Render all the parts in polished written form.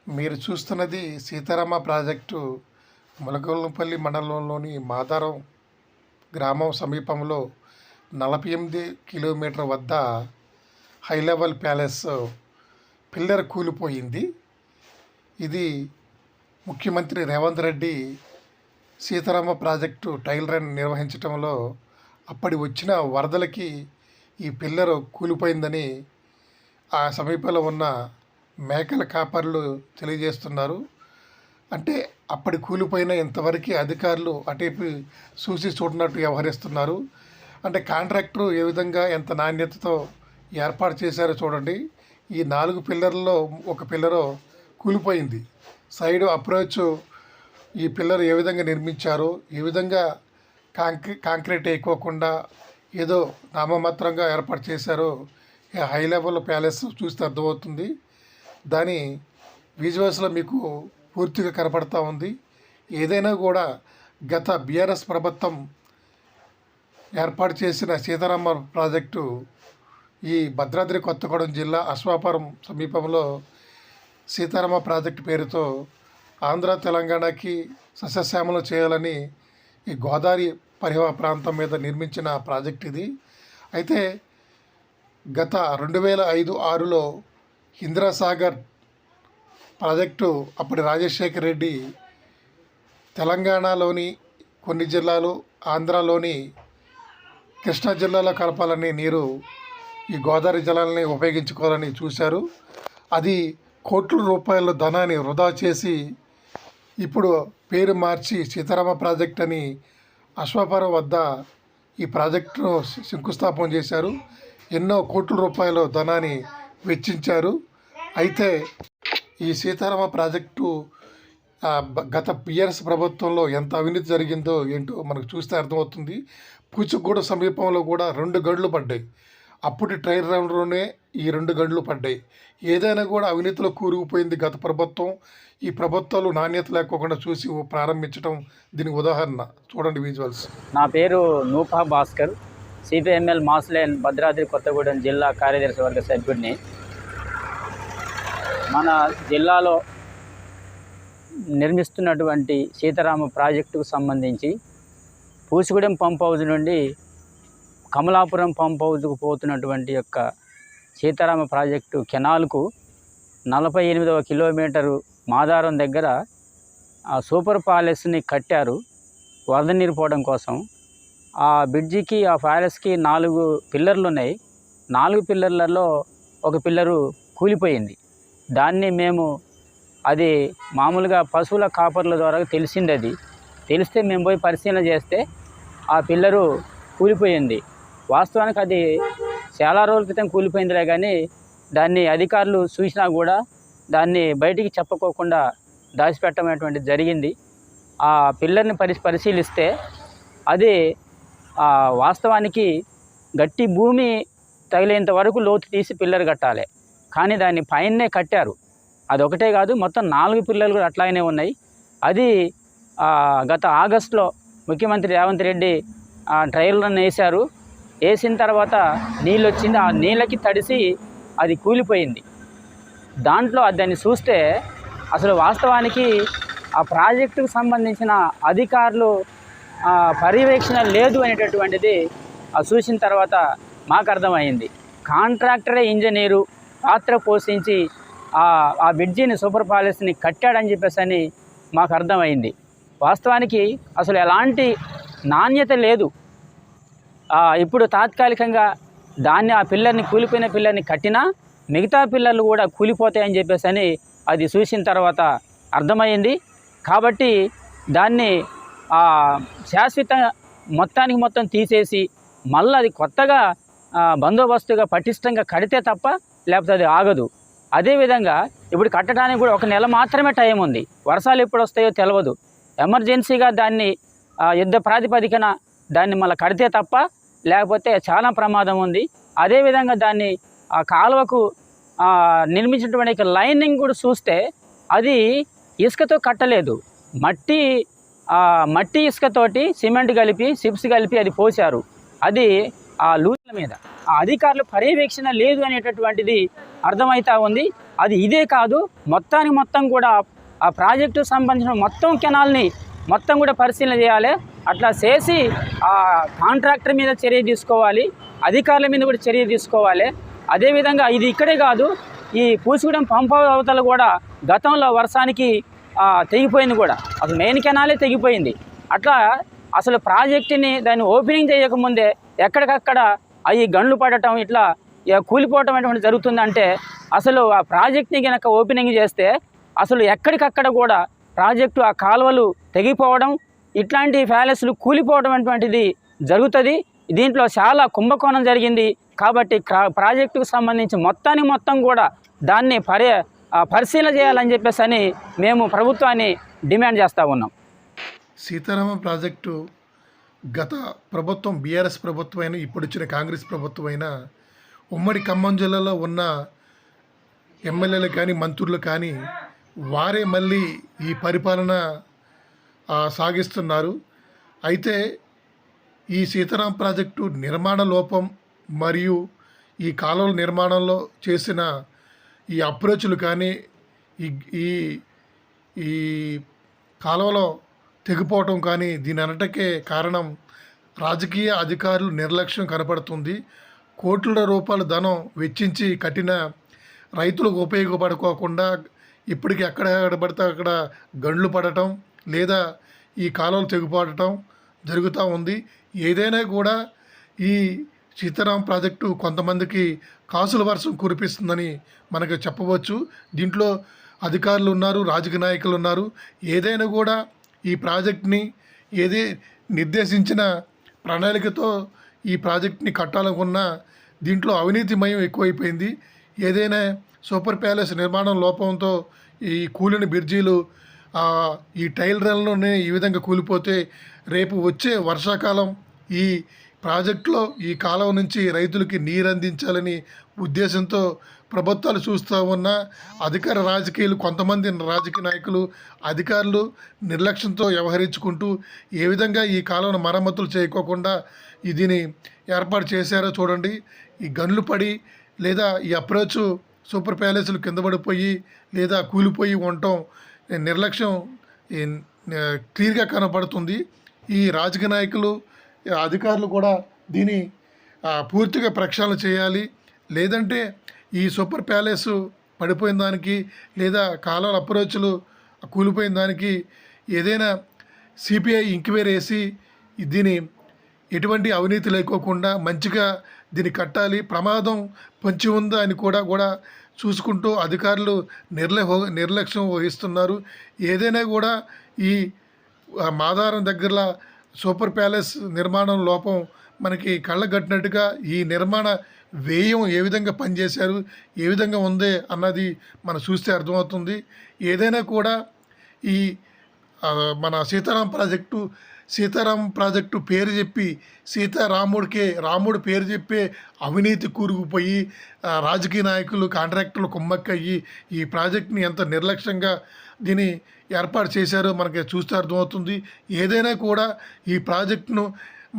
మీరు చూస్తున్నది సీతారామ ప్రాజెక్టు ములగొల్లుపల్లి మండలంలోని మాదారం గ్రామం సమీపంలో 48 కిలోమీటర్ వద్ద హై లెవెల్ ప్యాలెస్ పిల్లర్ కూలిపోయింది. ఇది ముఖ్యమంత్రి Revanth Reddy Sitarama project trial run నిర్వహించడంలో అప్పటి వచ్చిన వరదలకి ఈ పిల్లర్ కూలిపోయిందని ఆ సమీపంలో ఉన్న మేకల కాపర్లు తెలియజేస్తున్నారు. అంటే అప్పటి కూలిపోయిన ఇంతవరకు అధికారులు అటేపు చూసి చూడనట్టు వ్యవహరిస్తున్నారు. అంటే కాంట్రాక్టరు ఏ విధంగా ఎంత నాణ్యతతో ఏర్పాటు చేశారో చూడండి. ఈ 4 పిల్లర్లలో ఒక పిల్లరు కూలిపోయింది. సైడ్ అప్రోచ్ ఈ పిల్లర్ ఏ విధంగా నిర్మించారో, ఏ విధంగా కాంక్రీట్ వేయకోకుండా ఏదో నామమాత్రంగా ఏర్పాటు చేశారో హై లెవెల్ ప్యాలెస్ చూస్తే అర్థమవుతుంది. దాని విజువల్స్లో మీకు పూర్తిగా కనపడతా ఉంది. ఏదైనా కూడా గత బీఆర్ఎస్ ప్రభుత్వం ఏర్పాటు చేసిన సీతారామ ప్రాజెక్టు ఈ భద్రాద్రి కొత్తగూడెం జిల్లా అశ్వాపురం సమీపంలో సీతారామ ప్రాజెక్టు పేరుతో ఆంధ్ర తెలంగాణకి సస్యశ్యామలం చేయాలని ఈ గోదావరి పరివాహ ప్రాంతం మీద నిర్మించిన ప్రాజెక్ట్ ఇది. అయితే గత 2005-6లో ఇందిరాసాగర్ ప్రాజెక్టు అప్పటి రాజశేఖర్ రెడ్డి తెలంగాణలోని కొన్ని జిల్లాలు, ఆంధ్రాలోని కృష్ణా జిల్లాలో కలపాలని నీరు ఈ గోదావరి జలాలని ఉపయోగించుకోవాలని చూశారు. అది కోట్ల రూపాయల ధనాన్ని వృధా చేసి ఇప్పుడు పేరు మార్చి సీతారామ ప్రాజెక్ట్ అని అశ్వాపురం వద్ద ఈ ప్రాజెక్టును శంకుస్థాపన చేశారు. ఎన్నో కోట్ల రూపాయల ధనాన్ని వెచ్చించారు. అయితే ఈ సీతారామ ప్రాజెక్టు గత బీఆర్ఎస్ ప్రభుత్వంలో ఎంత అవినీతి జరిగిందో ఏంటో మనకు చూస్తే అర్థమవుతుంది. పూచుగూడ సమీపంలో కూడా 2 గంటలు పడ్డాయి. అప్పటి ట్రయల్ రన్లోనే ఈ 2 గంటలు పడ్డాయి. ఏదైనా కూడా అవినీతిలో కూరుకుపోయింది గత ప్రభుత్వం. ఈ ప్రభుత్వాలు నాణ్యత లేకోకుండా చూసి ప్రారంభించడం దీనికి ఉదాహరణ. చూడండి విజువల్స్. నా పేరు నూపా భాస్కర్, సిపిఎంఎల్ మాస్లైన్ భద్రాద్రి కొత్తగూడెం జిల్లా కార్యదర్శి వర్గ సభ్యుడిని. మన జిల్లాలో నిర్మిస్తున్నటువంటి సీతారామ ప్రాజెక్టుకు సంబంధించి పూసిగూడెం పంప్ హౌజ్ నుండి కమలాపురం పంప్ హౌజ్కు పోతున్నటువంటి యొక్క సీతారామ ప్రాజెక్టు కెనాల్కు 48వ కిలోమీటరు మాదారం దగ్గర ఆ సూపర్ ప్యాలెస్ని కట్టారు వరద నీరు పోవడం కోసం. ఆ బ్రిడ్జికి, ఆ ప్యాలెస్కి 4 పిల్లర్లు ఉన్నాయి. 4 పిల్లర్లలో ఒక పిల్లరు కూలిపోయింది. దాన్ని మేము అది మామూలుగా పశువుల కాపర్ల ద్వారా తెలిసింది. అది తెలిస్తే మేము పోయి పరిశీలన చేస్తే ఆ పిల్లరు కూలిపోయింది. వాస్తవానికి అది చాలా రోజుల క్రితం కూలిపోయిందిలే, కానీ దాన్ని అధికారులు చూసినా కూడా దాన్ని బయటికి చెప్పుకోకుండా దాచిపెట్టమైనటువంటిది జరిగింది. ఆ పిల్లర్ని పరిశీలిస్తే అది వాస్తవానికి గట్టి భూమి తగిలేంత వరకు లోతు తీసి పిల్లర్ కట్టాలి, కానీ దాన్ని పైనే కట్టారు. అదొకటే కాదు, మొత్తం 4 పిల్లర్లు కూడా అట్లాగనే ఉన్నాయి. అది గత ఆగస్టులో ముఖ్యమంత్రి రేవంత్ రెడ్డి ట్రయల్ రన్ వేశారు. వేసిన తర్వాత నీళ్ళు వచ్చింది. ఆ నీళ్ళకి తడిసి అది కూలిపోయింది. దాంట్లో దాన్ని చూస్తే అసలు వాస్తవానికి ఆ ప్రాజెక్టుకు సంబంధించిన అధికారులు పర్యవేక్షణ లేదు అనేటటువంటిది చూసిన తర్వాత మాకు అర్థమైంది. కాంట్రాక్టరే ఇంజనీరు పాత్ర పోషించి ఆ బ్రిడ్జిని సూపర్ ప్యాలెస్ని కట్టాడని చెప్పేసి మాకు అర్థమైంది. వాస్తవానికి అసలు ఎలాంటి నాణ్యత లేదు. ఇప్పుడు తాత్కాలికంగా దాన్ని ఆ పిల్లర్ని కూలిపోయిన పిల్లర్ని కట్టినా మిగతా పిల్లర్లు కూడా కూలిపోతాయని చెప్పేసి అది చూసిన తర్వాత అర్థమైంది. కాబట్టి దాన్ని శాశ్వత మొత్తానికి మొత్తం తీసేసి మళ్ళీ అది కొత్తగా బందోబస్తుగా పటిష్టంగా కడితే తప్ప లేకపోతే అది ఆగదు. అదేవిధంగా ఇప్పుడు కట్టడానికి కూడా 1 నెల మాత్రమే టైం ఉంది. వర్షాలు ఎప్పుడు వస్తాయో తెలియదు. ఎమర్జెన్సీగా దాన్ని యుద్ధ ప్రాతిపదికన దాన్ని మళ్ళీ కడితే తప్ప లేకపోతే చాలా ప్రమాదం ఉంది. అదేవిధంగా దాన్ని ఆ కాలువకు నిర్మించినటువంటి లైనింగ్ కూడా చూస్తే అది ఇసుకతో కట్టలేదు, మట్టి ఇసుకతోటి సిమెంట్ కలిపి చిప్స్ కలిపి అది పోశారు. అది ఆ లూజ్ల మీద ఆ అధికారుల పర్యవేక్షణ లేదు అనేటటువంటిది అర్థమవుతా ఉంది. అది ఇదే కాదు, మొత్తానికి మొత్తం కూడా ఆ ప్రాజెక్టుకు సంబంధించిన మొత్తం కెనాల్ని మొత్తం కూడా పరిశీలన చేయాలి. అట్లా చేసి ఆ కాంట్రాక్టర్ మీద చర్య తీసుకోవాలి, అధికారుల మీద కూడా చర్య తీసుకోవాలి. అదేవిధంగా ఇది ఇక్కడే కాదు, ఈ పూసిగూడెం పంప్ అవతల కూడా గతంలో వర్షానికి తెగిపోయింది కూడా, అసలు మెయిన్ కెనాలే తెగిపోయింది. అట్లా అసలు ప్రాజెక్టుని దాన్ని ఓపెనింగ్ చేయకముందే ఎక్కడికక్కడ అవి గండ్లు పడటం, ఇట్లా కూలిపోవటం అటువంటి జరుగుతుందంటే అసలు ఆ ప్రాజెక్ట్ని కనుక ఓపెనింగ్ చేస్తే అసలు ఎక్కడికక్కడ కూడా ప్రాజెక్టు ఆ కాలువలు తెగిపోవడం, ఇట్లాంటి ప్యాలెస్లు కూలిపోవడం అటువంటిది జరుగుతుంది. దీంట్లో చాలా కుంభకోణం జరిగింది. కాబట్టి ప్రాజెక్టుకు సంబంధించి మొత్తానికి మొత్తం కూడా దాన్ని పరిశీలన చేయాలని చెప్పేసి మేము ప్రభుత్వాన్ని డిమాండ్ చేస్తూ ఉన్నాం. సీతారామ ప్రాజెక్టు గత ప్రభుత్వం బీఆర్ఎస్ ప్రభుత్వం అయినా ఇప్పుడు వచ్చిన కాంగ్రెస్ ప్రభుత్వం అయినా ఉమ్మడి ఖమ్మం జిల్లాలో ఉన్న ఎమ్మెల్యేలు కానీ మంత్రులు కానీ వారే మళ్ళీ ఈ పరిపాలన సాగిస్తున్నారు. అయితే ఈ సీతారాం ప్రాజెక్టు నిర్మాణ లోపం మరియు ఈ కాలువల నిర్మాణంలో చేసిన ఈ అప్రోచ్లు కానీ ఈ ఈ కాలువలో తెగిపోవటం కానీ దీని అన్నిటికే కారణం రాజకీయ అధికారులు నిర్లక్ష్యం కనపడుతుంది. కోట్ల రూపాయల ధనం వెచ్చించి కట్టిన రైతులకు ఉపయోగపడుకోకుండా ఇప్పటికీ ఎక్కడ పడితే అక్కడ గండ్లు పడటం లేదా ఈ కాలువలు తెగిపోవటం జరుగుతూ ఉంది. ఏదైనా కూడా ఈ సీతారాం ప్రాజెక్టు కొంతమందికి కాసుల వర్షం కురిపిస్తుందని మనకు చెప్పవచ్చు. దీంట్లో అధికారులు ఉన్నారు, రాజకీయ నాయకులు ఉన్నారు. ఏదైనా కూడా ఈ ప్రాజెక్ట్ని నిర్దేశించిన ప్రణాళికతో ఈ ప్రాజెక్ట్ని కట్టాలనుకున్న దీంట్లో అవినీతిమయం ఎక్కువైపోయింది. ఏదైనా సూపర్ ప్యాలెస్ నిర్మాణం లోపంతో ఈ కూలిన బ్రిడ్జీలు ఈ టైల్ రన్లోనే ఈ విధంగా కూలిపోతే రేపు వచ్చే వర్షాకాలం ఈ ప్రాజెక్టులో ఈ కాలువ నుంచి రైతులకి నీరు అందించాలని ఉద్దేశంతో ప్రభుత్వాలు చూస్తూ ఉన్న అధికార రాజకీయాలు, కొంతమంది రాజకీయ నాయకులు, అధికారులు నిర్లక్ష్యంతో వ్యవహరించుకుంటూ ఏ విధంగా ఈ కాలువను మరమ్మతులు చేయకోకుండా దీన్ని ఏర్పాటు చేశారో చూడండి. ఈ గన్లు పడి లేదా ఈ అప్రోచ్ సూపర్ ప్యాలెస్లు కింద పడిపోయి లేదా కూలిపోయి ఉండటం నిర్లక్ష్యం క్లియర్గా కనపడుతుంది. ఈ రాజకీయ నాయకులు, అధికారులు కూడా దీన్ని పూర్తిగా ప్రక్షాళన చేయాలి. లేదంటే ఈ సూపర్ ప్యాలెస్ పడిపోయిన దానికి లేదా కాలువల అప్రోచ్లు కూలిపోయిన దానికి ఏదైనా సిపిఐ ఎంక్వైరీ వేసి దీన్ని ఎటువంటి అవినీతి లేకోకుండా మంచిగా దీన్ని కట్టాలి. ప్రమాదం పొంచి ఉందా అని కూడా చూసుకుంటూ అధికారులు నిర్లక్ష్యం వహిస్తున్నారు. ఏదైనా కూడా ఈ మాదారం దగ్గరలో సూపర్ ప్యాలెస్ నిర్మాణం లోపం మనకి కళ్ళగట్టినట్టుగా ఈ నిర్మాణ వ్యయం ఏ విధంగా పనిచేశారు, ఏ విధంగా ఉంది అన్నది మనం చూస్తే అర్థమవుతుంది. ఏదైనా కూడా ఈ మన సీతారాం ప్రాజెక్టు పేరు చెప్పి రాముడు పేరు చెప్పే అవినీతి కూరుకుపోయి రాజకీయ నాయకులు, కాంట్రాక్టర్లు కుమ్మక్కయ్యి ఈ ప్రాజెక్ట్ని ఎంత నిర్లక్ష్యంగా దీన్ని ఏర్పాటు చేశారో మనకి చూస్తే అర్థమవుతుంది. ఏదైనా కూడా ఈ ప్రాజెక్టును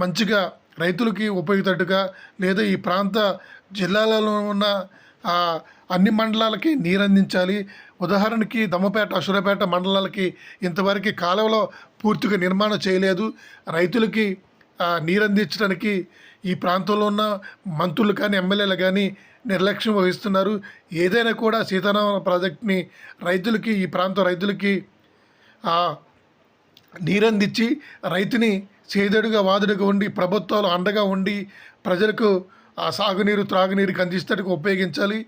మంచిగా రైతులకి ఉపయోగపడేట్టుగా లేదా ఈ ప్రాంత జిల్లాలలో ఉన్న అన్ని మండలాలకి నీరు అందించాలి. ఉదాహరణకి దమ్మపేట, అసురపేట మండలాలకి ఇంతవరకు కాలువలో పూర్తిగా నిర్మాణం చేయలేదు. రైతులకి నీరు అందించడానికి ఈ ప్రాంతంలో ఉన్న మంత్రులు కానీ ఎమ్మెల్యేలు కానీ నిర్లక్ష్యం వహిస్తున్నారు. ఏదైనా కూడా సీతారామ ప్రాజెక్ట్ని ఈ ప్రాంత రైతులకి నీరందించి రైతుని చేదడుగా వాదుడుగా ఉండి ప్రభుత్వాలు అండగా ఉండి ప్రజలకు సాగునీరు, త్రాగునీరుకి అందిస్తడానికి ఉపయోగించాలి.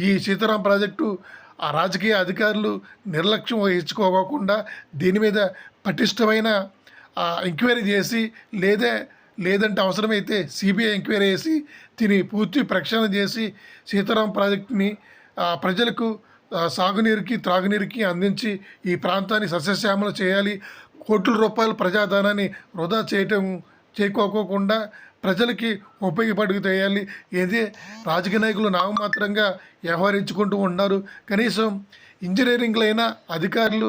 ఈ సీతారాం ప్రాజెక్టు రాజకీయ అధికారులు నిర్లక్ష్యం వహించుకోకుండా దీని మీద పటిష్టమైన ఎంక్వైరీ చేసి లేదంటే అవసరమైతే సిబిఐ ఎంక్వైరీ చేసి దీన్ని పూర్తి ప్రక్షాళన చేసి సీతారాం ప్రాజెక్టుని ప్రజలకు సాగునీరుకి, త్రాగునీరుకి అందించి ఈ ప్రాంతాన్ని సస్యశ్యామలం చేయాలి. కోట్ల రూపాయల ప్రజాధనాన్ని వృధా చేయకోకుండా ప్రజలకి ఉపయోగపడుకు చేయాలి. ఏదే రాజకీయ నాయకులు నామమాత్రంగా వ్యవహరించుకుంటూ ఉన్నారు. కనీసం ఇంజనీరింగ్లో అయినా అధికారులు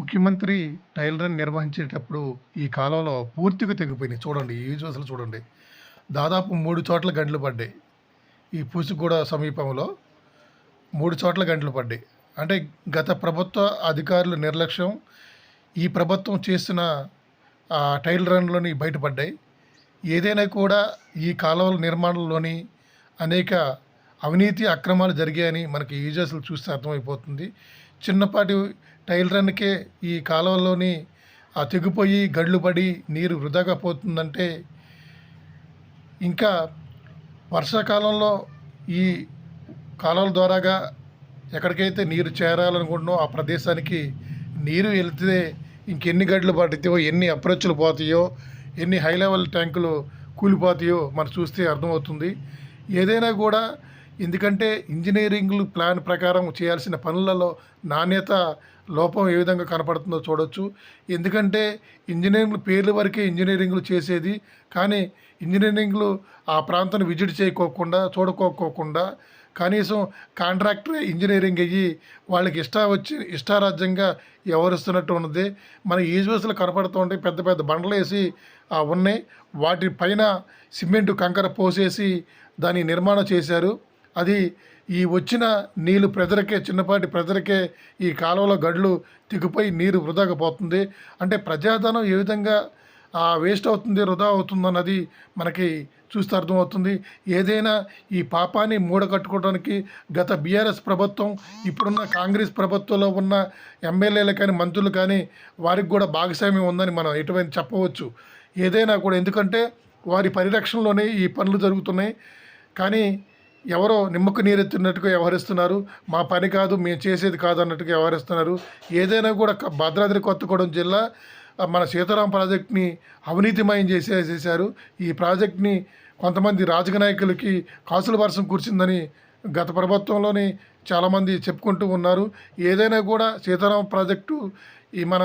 ముఖ్యమంత్రి ట్రయల్ రన్ నిర్వహించేటప్పుడు ఈ కాలంలో పూర్తిగా తెగిపోయినాయి. చూడండి ఈ విజువల్స్‌లో చూడండి. దాదాపు 3 చోట్ల గంటలు పడ్డాయి. ఈ పూసిగూడ సమీపంలో 3 చోట్ల గంటలు పడ్డాయి. అంటే గత ప్రభుత్వ అధికారుల నిర్లక్ష్యం ఈ ప్రభుత్వం చేసిన ట్రయల్ రన్‌లోని బయటపడ్డాయి. ఏదైనా కూడా ఈ కాలువల నిర్మాణంలోని అనేక అవినీతి అక్రమాలు జరిగాయని మనకి ఈ విజువల్స్‌లో చూస్తే అర్థమైపోతుంది. చిన్నపాటి ట్రయల్ రన్‌కే ఈ కాలువల్లోని తెగిపోయి గడ్లు పడి నీరు వృధాగా పోతుందంటే ఇంకా వర్షాకాలంలో ఈ కాలువల ద్వారాగా ఎక్కడికైతే నీరు చేరాలనుకుంటున్నామో ఆ ప్రదేశానికి నీరు వెళ్తే ఇంకెన్ని గడ్లు పడతాయో, ఎన్ని అప్రోచ్లు పోతాయో, ఎన్ని హై లెవెల్ ట్యాంకులు కూలిపోతాయో మనం చూస్తే అర్థమవుతుంది. ఏదైనా కూడా ఎందుకంటే ఇంజనీరింగ్ ప్లాన్ ప్రకారం చేయాల్సిన పనులలో నాణ్యత లోపం ఏ విధంగా కనపడుతుందో చూడొచ్చు. ఎందుకంటే ఇంజనీరింగ్ పేర్ల వరకే ఇంజనీరింగ్లు చేసేది, కానీ ఇంజనీరింగ్లు ఆ ప్రాంతాన్ని విజిట్ చేయకోకుండా చూడకోకుండా కనీసం కాంట్రాక్టరే ఇంజనీరింగ్ అయ్యి వాళ్ళకి ఇష్టారాజ్యంగా వ్యవహరిస్తున్నట్టు ఉన్నది. మన ఈజువల్స్లో కనపడుతూ ఉంటాయి. పెద్ద పెద్ద బండలు వేసి ఉన్నాయి. వాటి పైన సిమెంటు కంకర పోసేసి దాని నిర్మాణం చేశారు. అది ఈ వచ్చిన నీళ్ళు ప్రజలకే, చిన్నపాటి ప్రజలకే ఈ కాలువలో గడ్లు తెగిపోయి నీరు వృధాగా పోతుంది. అంటే ప్రజాధనం ఏ విధంగా వేస్ట్ అవుతుంది, వృధా అవుతుందన్నది మనకి చూస్తే అర్థమవుతుంది. ఏదైనా ఈ పాపాన్ని మూడగట్టుకోవడానికి గత బీఆర్ఎస్ ప్రభుత్వం, ఇప్పుడున్న కాంగ్రెస్ ప్రభుత్వంలో ఉన్న ఎమ్మెల్యేలు కానీ మంత్రులు కానీ వారికి కూడా భాగస్వామ్యం ఉందని మనం ఎటువంటి చెప్పవచ్చు. ఏదైనా కూడా ఎందుకంటే వారి పరిరక్షణలోనే ఈ పనులు జరుగుతున్నాయి. కానీ ఎవరో నిమ్మకు నీరెత్తినట్టుగా వ్యవహరిస్తున్నారు. మా పని కాదు, మేము చేసేది కాదు అన్నట్టుగా వ్యవహరిస్తున్నారు. ఏదైనా కూడా భద్రాద్రి కొత్తగూడెం జిల్లా మన సీతారాం ప్రాజెక్ట్ని అవినీతిమయం చేసేసారు. ఈ ప్రాజెక్ట్ని కొంతమంది రాజకీయ నాయకులకి కాసుల వర్షం కురిసిందని గత ప్రభుత్వంలోనే చాలామంది చెప్పుకుంటూ ఉన్నారు. ఏదైనా కూడా సీతారాం ప్రాజెక్టు ఈ మన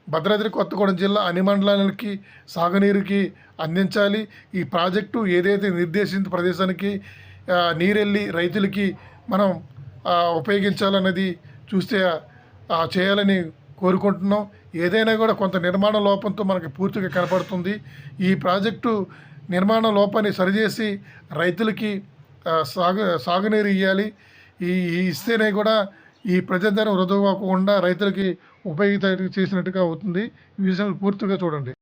భద్రాద్రి కొత్తగూడెం జిల్లా అన్ని మండలాలకి సాగునీరుకి అందించాలి. ఈ ప్రాజెక్టు ఏదైతే నిర్దేశించిన ప్రదేశానికి నీరెళ్ళి రైతులకి మనం ఉపయోగించాలన్నది చూస్తే చేయాలని కోరుకుంటున్నాం. ఏదైనా కూడా కొంత నిర్మాణ లోపంతో మనకి పూర్తిగా కనపడుతుంది. ఈ ప్రాజెక్టు నిర్మాణ లోపాన్ని సరిచేసి రైతులకి సాగునీరు ఇవ్వాలి. ఇస్తేనే కూడా ఈ ప్రజాధనం వృధా కాకుండా రైతులకి ఉపయోగిత చేసినట్టుగా అవుతుంది. ఈ విషయాలు పూర్తిగా చూడండి.